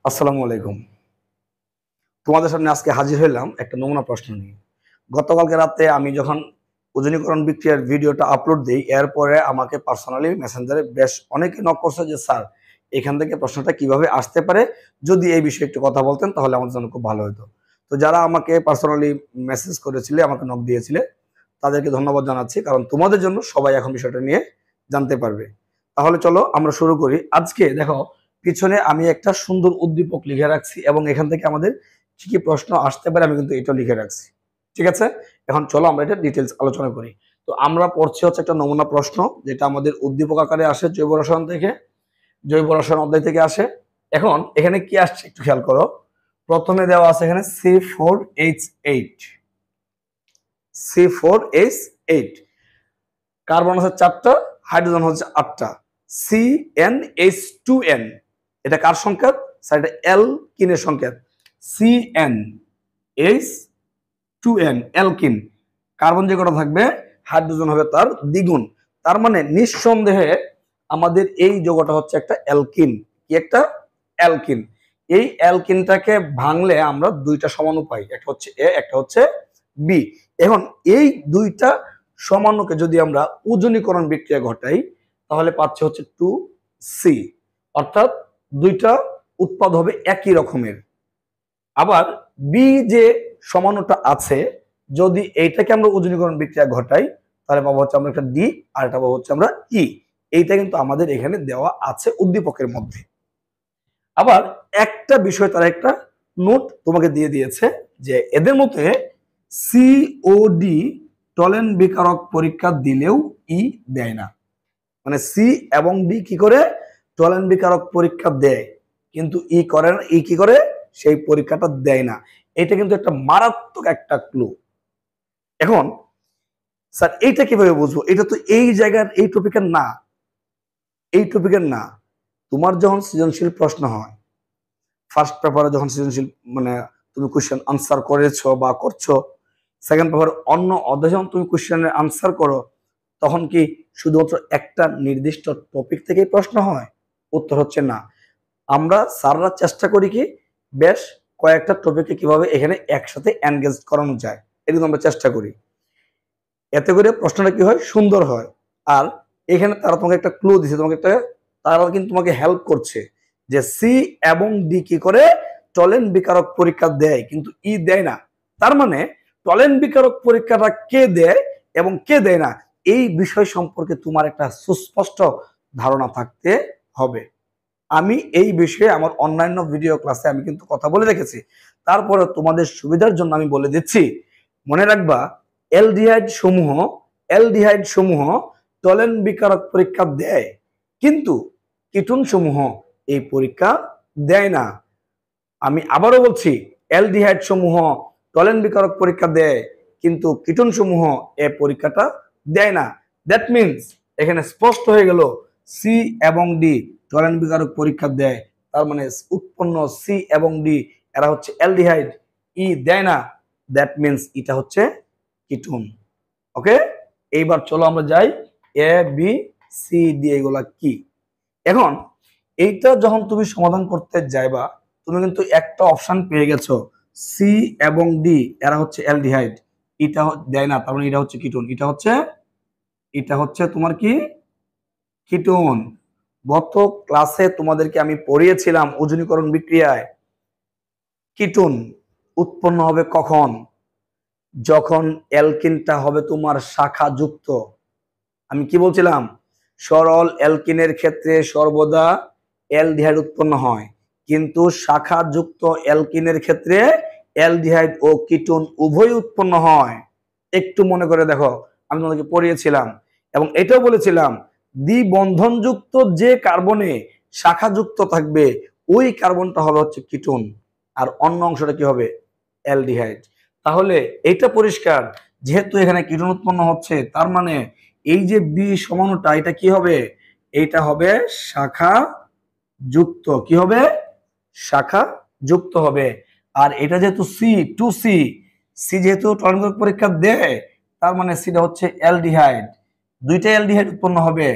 আসসালামু আলাইকুম। তোমাদের সামনে আজকে হাজির হইলাম একটা নমুনা প্রশ্ন নিয়ে। গতকালকে রাতে আমি যখন ওজনীকরণ বিক্রিয়ার ভিডিওটা আপলোড দিই, এরপরে আমাকে পার্সোনালি মেসেঞ্জারে বেশ অনেকে নক করছে যে স্যার, এখান থেকে প্রশ্নটা কিভাবে আসতে পারে, যদি এই বিষয়ে একটু কথা বলতেন তাহলে আমার জন্য খুব ভালো হতো। তো যারা আমাকে পার্সোনালি মেসেজ করেছিলে, আমাকে নক দিয়েছিলে, তাদেরকে ধন্যবাদ জানাচ্ছি, কারণ তোমাদের জন্য সবাই এখন বিষয়টা নিয়ে জানতে পারবে। তাহলে চলো আমরা শুরু করি। আজকে দেখো, পিছনে আমি একটা সুন্দর উদ্দীপক লিখে রাখছি এবং এখান থেকে আমাদের কি কি প্রশ্ন আসতে পারে আমি কিন্তু এটা লিখে রাখছি। ঠিক আছে, এখন চলো আমরা এটা ডিটেলস আলোচনা করি। তো আমরা পড়ছি হচ্ছে একটা নমুনা প্রশ্ন, যেটা আমাদের উদ্দীপক আকারে আসে জৈব রসায়ন থেকে, জৈব রসায়ন অধ্যায় থেকে আসে। এখন এখানে কি আসছে একটু খেয়াল করো। প্রথমে দেওয়া আছে এখানে C4H8, C4H8, কার্বন হচ্ছে 4টা, হাইড্রোজেন হচ্ছে 8টা, CnH2n, এটা কার সংকেত স্যার? এটা অ্যালকিনের সংকেত। CnH2n alkyne. কার্বন যে কটা থাকবে, হাইড্রোজেন হবে তার দ্বিগুণ। তার মানে নিঃসন্দেহে আমাদের এই যৌগটা হচ্ছে একটা অ্যালকিন। কি একটা অ্যালকিন? এই অ্যালকিনটাকে ভাঙলে আমরা দুইটা সমাণু পাই, একটা হচ্ছে এ, একটা হচ্ছে বি। এখন এই দুইটা সমাণুকে যদি আমরা ওজনীকরণ বিক্রিয়া ঘটাই, তাহলে পাচ্ছে হচ্ছে 2C, অর্থাৎ দুইটা উৎপাদ হবে একই রকমের। আবার বি যে সমাণুটা আছে, যদি এইটাকে আমরা ওজনীকরণ বিক্রিয়া ঘটাই, তাহলে পাবো হচ্ছে আমরা একটা ডি, আর এটা পাবো হচ্ছে আমরা ই। এইটা কিন্তু আমাদের এখানে দেওয়া আছে উদ্দীপকের মধ্যে। আবার একটা বিষয়, তারা একটা নোট তোমাকে দিয়ে দিয়েছে যে এদের মধ্যে সিওডি টলেন বিকারক পরীক্ষা দিলেও ই দেয় না। মানে সি এবং ডি কি করে টলেন বিকারক পরীক্ষা দেয়, কিন্তু ই করে না। ই কি করে? সেই পরীক্ষাটা দেয় না। এটা কিন্তু একটা মারাত্মক একটা ক্লু। এখন স্যার এইটা কিভাবে বুঝবো? এটা তো এই জায়গার এই টপিকের না, এই টপিকের না। তোমার যখন সৃজনশীল প্রশ্ন হয়, ফার্স্ট পেপারে যখন সৃজনশীল মানে তুমি কোশ্চেন আনসার করেছো বা করছো, সেকেন্ড পেপারে অন্য অধ্যায়ে যখন তুমি কোশ্চেনের আনসার করো, তখন কি শুধুমাত্র একটা নির্দিষ্ট টপিক থেকেই প্রশ্ন হয়? উত্তর হচ্ছে না। আমরা স্যাররা চেষ্টা করি কি বেশ কয়েকটা টপিকে কিভাবে এখানে একসাথে এনগেজ করানো যায়, এটা কিন্তু আমরা চেষ্টা করি। এতে করে প্রশ্নটা কি হয়? সুন্দর হয়। আর এখানে তারা তোমাকে একটা ক্লু দিছে, তোমাকে একটা, তারা কিন্তু তোমাকে হেল্প করছে যে সি এবং ডি কি করে টলেন বিকারক পরীক্ষা দেয়, কিন্তু ই দেয় না। তার মানে টলেন বিকারক পরীক্ষাটা কে দেয় এবং কে দেয় না, এই বিষয় সম্পর্কে তোমার একটা সুস্পষ্ট ধারণা থাকতে হবে। আমি এই বিষয়ে আমার অন্যান্য ভিডিও ক্লাসে আমি কিন্তু কথা বলে রেখেছি, তারপরে তোমাদের সুবিধার জন্য আমি বলে দিচ্ছি। মনে রাখবা, অ্যালডিহাইড সমূহ টলেন বিকারক পরীক্ষা দেয়, কিন্তু কিটোন সমূহ এই পরীক্ষা দেয় না। আমি আবারও বলছি, অ্যালডিহাইড সমূহ টলেন বিকারক পরীক্ষা দেয়, কিন্তু কিটোন সমূহ এই পরীক্ষাটা দেয় না। দ্যাট মিনস এখানে স্পষ্ট হয়ে গেল সি এবং ডি টলেন বিকারক পরীক্ষা দেয়। তার মানে উৎপন্ন সি এবং ডি এরা হচ্ছে অ্যালডিহাইড, ই দেয় না। দ্যাট মিনস এটা হচ্ছে কিটোন। ওকে, এইবার চলো আমরা যাই এ বি সি ডি এগুলা কি। এখন এইটা যখন তুমি সমাধান করতে যাইবা, তুমি কিন্তু একটা অপশন পেয়ে গেছো, সি এবং ডি এরা হচ্ছে অ্যালডিহাইড, এটা দেয় না। তার মানে এটা হচ্ছে কিটোন, এটা হচ্ছে তোমার কি কিটোন। গত ক্লাসে তোমাদেরকে আমি পড়িয়েছিলাম ওজনীকরণ বিক্রিয়ায় কিটোন উৎপন্ন হবে কখন? যখন অ্যালকিনটা হবে তোমার শাখা যুক্ত। আমি কি বলছিলাম? সরল অ্যালকিনের ক্ষেত্রে সর্বদা অ্যালডিহাইড উৎপন্ন হয়, কিন্তু শাখা যুক্ত অ্যালকিনের ক্ষেত্রে অ্যালডিহাইড ও কিটোন উভয় উৎপন্ন হয়। একটু মনে করে দেখো, আমি তোমাদেরকে পড়িয়েছিলাম এবং এটাও বলেছিলাম দ্বিবন্ধনযুক্ত যে কার্বনে শাখা যুক্ত থাকবে, ওই কার্বনটা হবে হচ্ছে কিটোন, আর অন্য অংশটা কি হবে? অ্যালডিহাইড। তাহলে এটা পরিষ্কার, যেহেতু এখানে কিটোন উৎপন্ন হচ্ছে, তার মানে এই যে বি সমানুটা, এটা কি হবে? এইটা হবে শাখা যুক্ত। কি হবে? শাখা যুক্ত হবে। আর এটা যেহেতু সি, টু সি, সি যেহেতু টর্নেডো পরীক্ষা দেয়, তার মানে সিটা হচ্ছে অ্যালডিহাইড, দুইটা অ্যালডিহাইড উৎপন্ন হবে।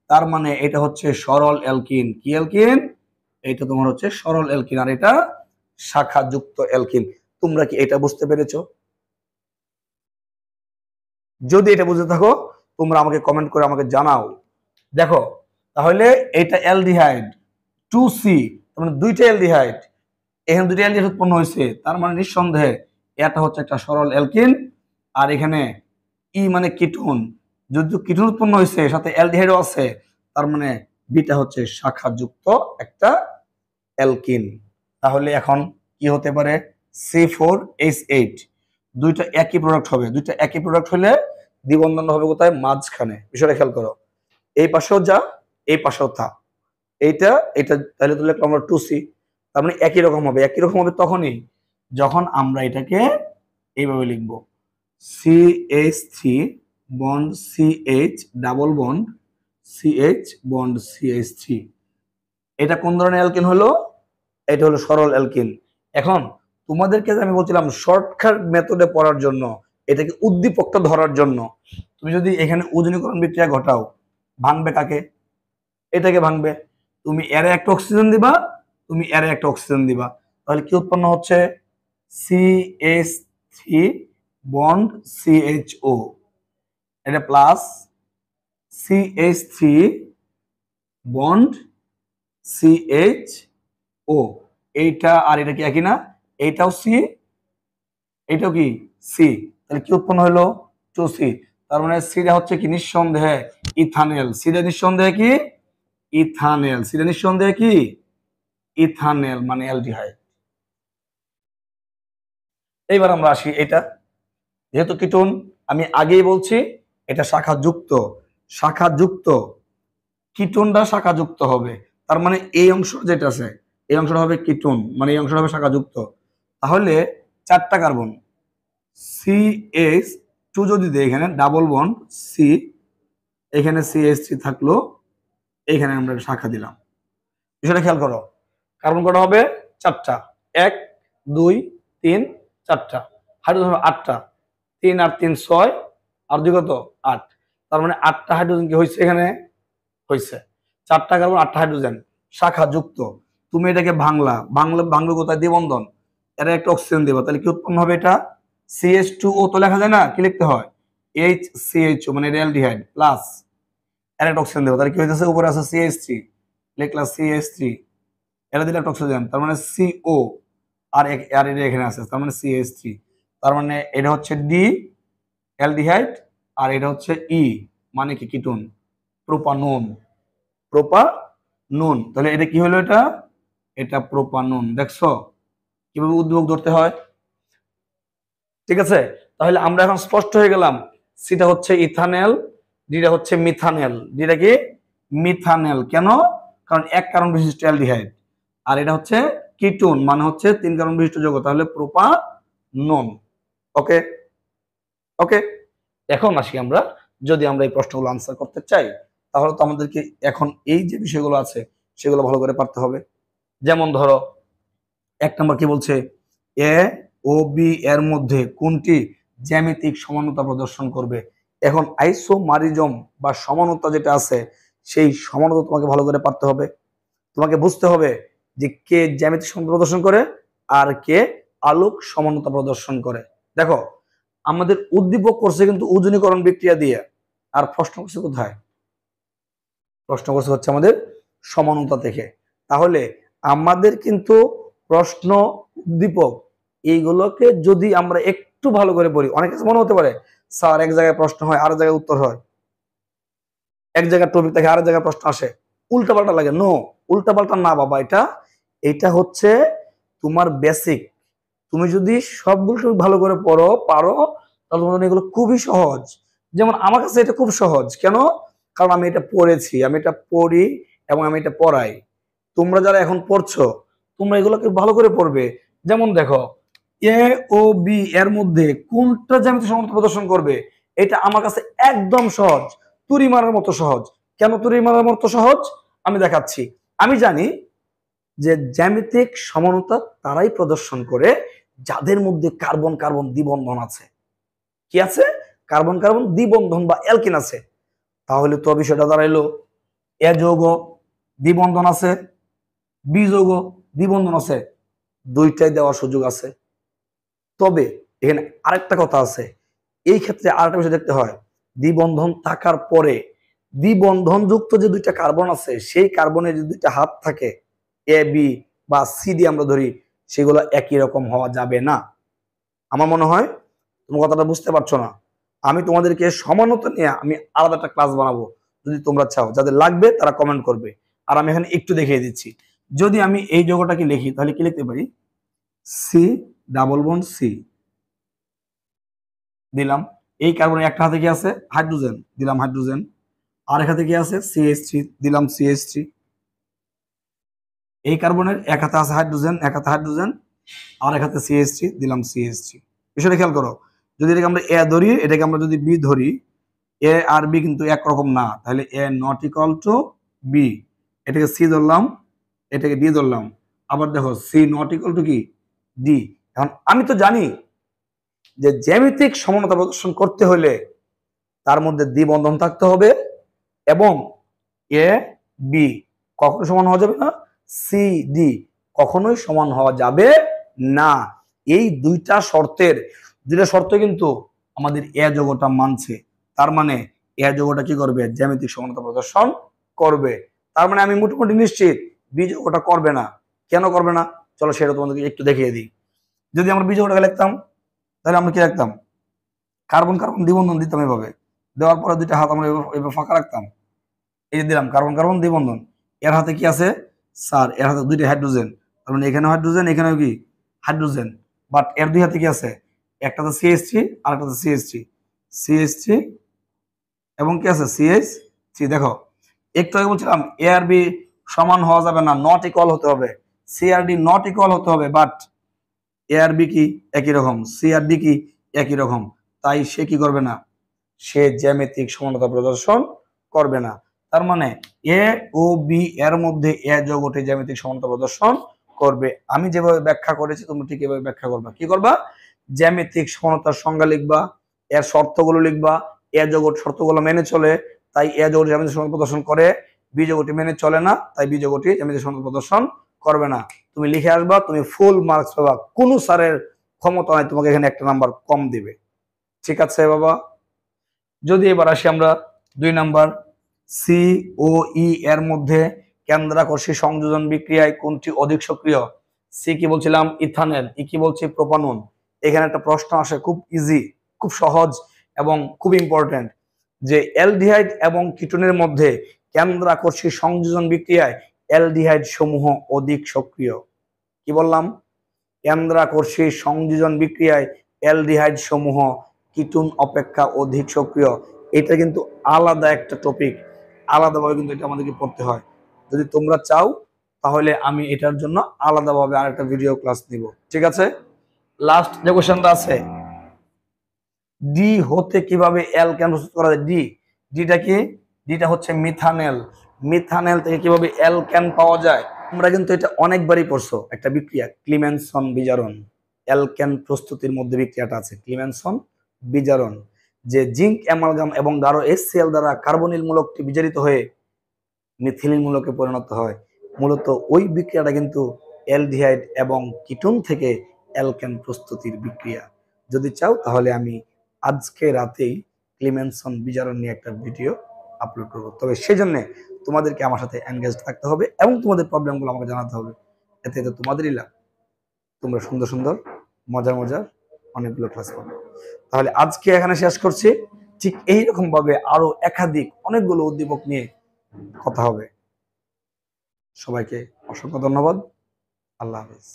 তার মানে এটা হচ্ছে সরল অ্যালকিন। কি অ্যালকিন? এইটা তোমার হচ্ছে সরল অ্যালকিন, আর এটা শাখাযুক্ত অ্যালকিন। তোমরা কি এটা বুঝতে পেরেছো? যদি এটা বুঝতে থাকো তোমরা আমাকে কমেন্ট করে আমাকে জানাও। দেখো তাহলে এটা অ্যালডিহাইড 2C, মানে দুইটা অ্যালডিহাইড, এখানে দুইটা অ্যালডিহাইড উৎপন্ন হয়েছে, তার মানে নিঃসন্দেহে এটা হচ্ছে একটা সরল অ্যালকিন। আর এখানে ই মানে কিটোন, যদি কিটোন উৎপন্ন হয়েছে সাথে অ্যালডিহাইডও আছে, তার মানে বিটা হচ্ছে শাখাযুক্ত একটা অ্যালকিন। তাহলে এখন কি হতে পারে? C4H8, দুইটা একই প্রোডাক্ট হবে, দুইটা একই প্রোডাক্ট হলে দ্বিবন্ধন হবে কোথায়? মাঝখানে। বিষয়টা খেয়াল করো, এই পাশেও যা এই পাশেও থা, এইটা এটা তাহলে তো লিখলাম আমরা 2C, তার মানে একই রকম হবে। একই রকম হবে তখনই যখন আমরা এটাকে এইভাবে লিখব, CH3 bond CH double bond CH bond CH3। এটা কোন ধরনের অ্যালকিন হলো? এটা হলো সরল অ্যালকিন। এখন তোমাদেরকে আমি বলছিলাম শর্টকাট মেথডে পড়ার জন্য, এটাকে উদ্দীপকটা ধরার জন্য, তুমি যদি এখানে উজনীকরণ বিক্রিয়া ঘটাও, ভাঙবে কাকে? এটাকে ভাঙবে। তুমি এর একটা অক্সিজেন দিবা, তুমি এর একটা অক্সিজেন দিবা, তাহলে কি উৎপন্ন হচ্ছে? CH3 বন্ড CHO, এটা প্লাস CH3 বন্ড CHO, এইটা আর এটা কি একই না? এইটাও C, এইটাও কি C, তাহলে কি উৎপন্ন হলো? 2C। তার মানে সিটা হচ্ছে কি? নিঃসন্দেহে ইথানেল। সিটা নিঃসন্দেহে কি? ইথানেল। সিটা নিঃসন্দেহে কি? ইথানেল, মানে অ্যালডিহাইড। এইবার আমরা আসি এটা, যেহেতু কিটোন আমি আগেই বলছি এটা শাখাযুক্ত, শাখাযুক্ত কিটোনটা শাখাযুক্ত হবে, তার মানে এই অংশ যেটা আছে এই অংশটা হবে কিটোন, মানে এই অংশটা হবে শাখাযুক্ত। তাহলে 4টা কার্বন CH2 যদি দেই, এখানে ডাবল বন্ড C, এখানে CH3 থাকলো, এখানে আমরা শাখা দিলাম। বিষয়টা খেয়াল করো, কার্বন কটা হবে? 4টা, 1 2 3 4টা, হাইড্রোজেন হবে 8টা, 3 আর 3 6, আর 2 কত? 8। তার মানে 8টা হাইড্রোজেন কি হয়েছে এখানে? হয়েছে। 4টা কার্বন 8টা হাইড্রোজেন, শাখাযুক্ত। তুমি এটাকে ভাঙবে কোথায়? দ্বিবন্ধন, এর একটা অক্সিজেন দেবা, তাহলে কি উৎপন্ন হবে? এটা CH2O তো লেখা যায় না, কি লিখতে হয়? HCHO, মানে এটা অ্যালডিহাইড, প্লাস এর একটা অক্সিজেন দেবা, তাহলে কি হইতেছে? উপরে আছে CH3, লিখলাম CH3, এটা দিলে একটা অক্সিজেন, তার মানে CO, আর এটা এখানে আছে, তার মানে CH3, তার মানে এটা হচ্ছে ডি অ্যালডিহাইড, আর এটা হচ্ছে ই, মানে কি? Ketone, propanone. প্রোপানন, তাহলে এটা কি হলো? এটা এটা প্রোপানন। দেখছো কিভাবে উদ্যোগ ধরতে হয়? ঠিক আছে, তাহলে আমরা এখন স্পষ্ট হয়ে গেলাম, সিটা হচ্ছে ইথানেল, ডিটা হচ্ছে মিথানেল। ডিটা কি? মিথানেল। কেন? কারণ এক কার্বন বিশিষ্ট অ্যালডিহাইড, আর এটা হচ্ছে কিটোন, মানে হচ্ছে 3 কার্বন বিশিষ্ট যৌগ, তাহলে প্রোপানন। ওকে ওকে, এখন আসি আমরা, যদি আমরা এই প্রশ্নগুলো আনসার করতে চাই, তাহলে তো আমাদেরকে এখন এই যে বিষয়গুলো আছে সেগুলো ভালো করে পারতে হবে। যেমন ধরো 1 নম্বর কি বলছে? এ ও বি এর মধ্যে কোনটি জ্যামিতিক সমানতা প্রদর্শন করবে? এখন আইসোমারিজম বা সমানতা যেটা আছে, সেই সমানতা তোমাকে ভালো করে পারতে হবে। তোমাকে বুঝতে হবে যে কে জ্যামিতিক সমানতা প্রদর্শন করে আর কে আলোক সমানতা প্রদর্শন করে। দেখো আমাদের উদ্দীপক করছে কিন্তু উজনীকরণ বিক্রিয়া দিয়ে, আর প্রশ্ন করছে কোথায়? প্রশ্ন করছে হচ্ছে আমাদের সমানতা থেকে। তাহলে আমাদের কিন্তু প্রশ্ন, উদ্দীপক, এইগুলোকে যদি আমরা একটু ভালো করে পড়ি, অনেক কিছু মনে হতে পারে স্যার এক জায়গায় প্রশ্ন হয় আর জায়গায় উত্তর হয়, এক জায়গায় টপিক থাকে আর জায়গায় প্রশ্ন আসে, উল্টাপাল্টা লাগে। নো, উল্টাপাল্টা না বাবা, এটা এটা হচ্ছে তোমার বেসিক। তুমি যদি সবগুলো ভালো করে পড়ো পারো, তাহলে তোমার এগুলো খুবই সহজ। যেমন আমার কাছে এটা খুব সহজ, কেন? কারণ আমি এটা পড়েছি, আমি এটা পড়ি এবং আমি এটা পড়াই। তোমরা যারা এখন পড়ছো, তোমরা এগুলোকে ভালো করে পড়বে। যেমন দেখো এ ও বি এর মধ্যে কোনটা জ্যামিতি সমানতা প্রদর্শন করবে, এটা আমার কাছে একদম সহজ, তুড়ি মারার মতো সহজ। কেন তুড়ি মারার মতো সহজ? আমি দেখাচ্ছি। আমি জানি যে জ্যামিতিক সমানতা তারাই প্রদর্শন করে যাদের মধ্যে কার্বন কার্বন দ্বিবন্ধন আছে। কি আছে? কার্বন কার্বন দ্বিবন্ধন বা অ্যালকিন আছে। তাহলে তো বিষয়টা দাঁড়াইলো এ যৌগ দ্বিবন্ধন আছে, বি যৌগ দ্বিবন্ধন আছে, দুইটাই দেওয়ার সুযোগ আছে। তবে এখানে আরেকটা কথা আছে, এই ক্ষেত্রে আরেকটা বিষয় দেখতে হয়, দ্বিবন্ধন থাকার পরে দ্বিবন্ধন যুক্ত যে দুইটা কার্বন আছে সেই কার্বনের যে দুইটা হাত থাকে এ বি বা সি দিয়ে আমরা ধরি, সেগুলো একই রকম হওয়া যাবে না। আমার মনে হয় তুমি কথাটা বুঝতে পারছো না। আমি তোমাদেরকে সমানতা নিয়ে আমি আলাদা একটা ক্লাস বানাবো, যদি তোমরা চাও, যাদের লাগবে তারা কমেন্ট করবে। আর আমি এখানে একটু দেখিয়ে দিচ্ছি। যদি আমি এই যৌগটাকে লিখি তাহলে কি লিখতে পারি, সি ডাবল বন্ড সি দিলাম। এই কার্বনের একটা হাতে কি আছে, হাইড্রোজেন, দিলাম হাইড্রোজেন। আর এক হাতে কি আছে, CH3, দিলাম CH3। এই কার্বনের এক হাতে আছে হাইড্রোজেন, এক হাতে হাইড্রোজেন, আর এক হাতে CH3, দিলাম CH3। বিষয়টা খেয়াল করো, যদি এটাকে আমরা এ ধরি, এটাকে আমরা যদি বি ধরি, এ আর বি কিন্তু একরকম না, তাহলে এ নট ইকুয়াল টু বি। এটাকে সি ধরলাম, এটাকে ডি ধরলাম। আবার দেখো সি নট ইকুয়াল টু কি, ডি। এখন আমি তো জানি যে জ্যামিতিক সমানতা প্রদর্শন করতে হলে তার মধ্যে দ্বিবন্ধন থাকতে হবে এবং এ বি কখনো সমান হওয়া যাবে না, সি ডি কখনোই সমান হওয়া যাবে না। এই দুইটা শর্ত কিন্তু আমাদের এ যৌগটা মানছে। তার মানে এ যৌগটা কি করবে, জ্যামিতিক সমানতা প্রদর্শন করবে। তার মানে আমি মোটামুটি নিশ্চিত বি যৌগটা করবে না। কেন করবে না, চলো সেটা তোমাদেরকে একটু দেখিয়ে দিই। যদি আমরা বি যৌগটাকে লিখতাম তাহলে আমরা কি রাখতাম, কার্বন কার্বন দ্বিবন্ধন দিতাম এভাবে, দেওয়ার পরে দুইটা হাত আমরা এভাবে ফাঁকা রাখতাম। এই যে দিলাম কার্বন কার্বন দ্বিবন্ধন, এর হাতে কি আছে স্যার, এর হাতে দুইটা হাইড্রোজেন, তার মানে এখানে হাইড্রোজেন, এখানেও কি হাইড্রোজেন। বাট এর দুই হাতে কি আছে, একটাতে CH3 আর একটাতে CH3, CH3 এবং কি আছে CH3। দেখো একটু আগে বলছিলাম এ আর বি সমান হওয়া যাবে না, নট ইকুয়াল হতে হবে, সি আর ডি নট ইকুয়াল হতে হবে। বাট এ আর বি কি একই রকম, সি আর ডি কি একই রকম, তাই সে কি করবে না, সে জ্যামিতিক সমানতা প্রদর্শন করবে না। তার মানে এ ও বি এর মধ্যে এ যৌগটি জ্যামিতিক সমানতা প্রদর্শন করবে। আমি যেভাবে ব্যাখ্যা করেছি তুমি ঠিক এভাবে ব্যাখ্যা করবা। কি করবা, জ্যামিতিক সমানতার সংজ্ঞা লিখবা, এর শর্তগুলো লিখবা। এ যৌগটি শর্তগুলো মেনে চলে, তাই এ যৌগটি জ্যামিতিক সমানতা প্রদর্শন করে। বি যৌগটি মেনে চলে না, তাই বি যৌগটি জ্যামিতিক সমানতা প্রদর্শন করবে না। তুমি লিখে আসবা, তুমি ফুল মার্কস পাবা। কোন স্যারের ক্ষমতা নাই তোমাকে এখানে একটা নাম্বার কম দিবে। ঠিক আছে বাবা। যদি এবার আসি আমরা 2 নাম্বার, সি ও ই এর মধ্যে কেন্দ্রাকর্ষী সংযোজন বিক্রিয়ায় কোনটি অধিক সক্রিয়। সি কি বলছিলাম, ইথানল। ই কি বলছি, প্রোপানন। এখানে একটা প্রশ্ন আসে, খুব ইজি, খুব সহজ এবং খুব ইম্পর্টেন্ট, যে অ্যালডিহাইড এবং কিটোনের মধ্যে কেন্দ্রাকর্ষী সংযোজন বিক্রিয়ায় অ্যালডিহাইড সমূহ অধিক সক্রিয়। কি বললাম, কেন্দ্রাকর্ষী সংযোজন বিক্রিয়ায় অ্যালডিহাইড সমূহ কিটোন অপেক্ষা অধিক সক্রিয়। এটা কিন্তু আলাদা একটা টপিক, আলাদাভাবে কিন্তু এটা আমাদেরকে পড়তে হয়। যদি তোমরা চাও তাহলে আমি এটার জন্য আলাদাভাবে আরেকটা ভিডিও ক্লাস নিব। ঠিক আছে। লাস্ট যে কোশ্চেনটা আছে, ডি হতে কিভাবে অ্যালকেন প্রস্তুত করা যায়। ডিটা কি, ডিটা হচ্ছে মিথানেল। মিথানেল থেকে কিভাবে অ্যালকেন পাওয়া যায়, তোমরা কিন্তু এটা অনেকবারই পড়ছো। একটা বিক্রিয়া ক্লিমেনসন বিজারণ, অ্যালকেন প্রস্তুতির মধ্যে বিক্রিয়াটা আছে ক্লিমেনসন বিজারণ, যে জিঙ্ক অ্যামালগাম এবং গাঢ় HCl দ্বারা কার্বনিল মূলকটি বিজারিত হয়ে মিথিলিন মূলকে পরিণত হয়। মূলত ওই বিক্রিয়াটা কিন্তু অ্যালডিহাইড এবং কিটোন থেকে অ্যালকেন প্রস্তুতির বিক্রিয়া। যদি চাও তাহলে আমি আজকে রাতেই ক্লিমেনসন বিজারণ নিয়ে একটা ভিডিও আপলোড করবো। তবে সেজন্য তোমাদেরকে আমার সাথে এনগেজ থাকতে হবে এবং তোমাদের প্রবলেমগুলো আমাকে জানাতে হবে। এতে এতে তোমাদেরই লাভ, তোমরা সুন্দর সুন্দর মজার মজার অনেকগুলো ক্লাস পাবে। তাহলে আজকে এখানে শেষ করছি। ঠিক এইরকম ভাবে আরো একাধিক অনেকগুলো উদ্দীপক নিয়ে কথা হবে। সবাইকে অসংখ্য ধন্যবাদ। আল্লাহ হাফেজ।